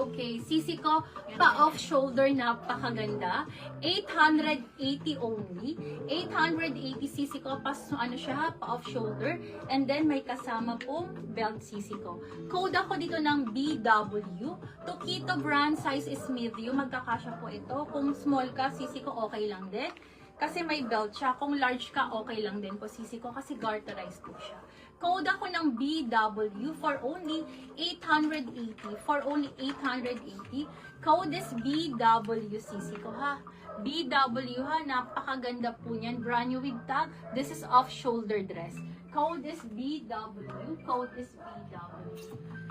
Okay, sisi ko, pa-off shoulder, napakaganda. 880 only. 880 sisi ko, ano siya, pa-off shoulder. And then may kasama pong belt sisi ko. Code ako dito ng BW. Tokito brand, size is medium. Magkakasya po ito. Kung small ka, sisi ko, okay lang din. Kasi may belt siya. Kung large ka, okay lang din po sisi ko kasi garterized po siya. Code ako ng BW for only 880. For only 880. Code is BWCC ko ha. BW ha. Napakaganda po niyan. Brand new with tag. This is off-shoulder dress. Code is BW. Code is BW.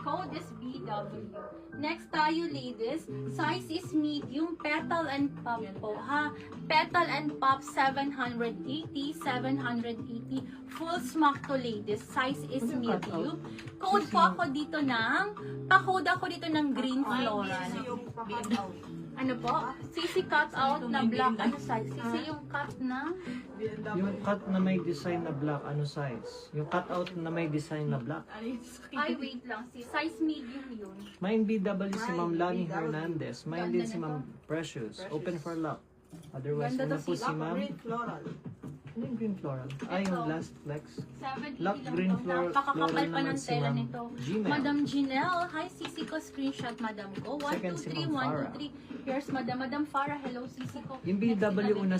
Code is BW. Next tayo ladies, size is medium, petal and pop po ha. Petal and pop 780, 780. Full smock to ladies, size is medium. Code po ako dito ng, pa-code ako dito ng green floral. Ano po? Sisi cut out na black, ano size? Sisi yung cut na? Yung cut na may design na black, ano size? Yung cut out na may design na black. Ay, wait lang. Size medium yun. Main BW si Ma'am Lani Hernandez. Main din si Ma'am Precious. Open for luck. Otherwise, Ganda muna to po si si Ma'am. Ano yung green floral? Ay, yung last flex. 780 Luck lang green to. floral Napakakapal pa naman ng si tela Ma'am nito. Gmail. Madam Janelle. Hi, Sisi ko. Screenshot, Madam ko. 1, Second 2, si 3, Ma'am 1, Farah. 2, 3. Here's Madam. Madam Farah. Hello, Sisi ko. Yung Next BW sinabi una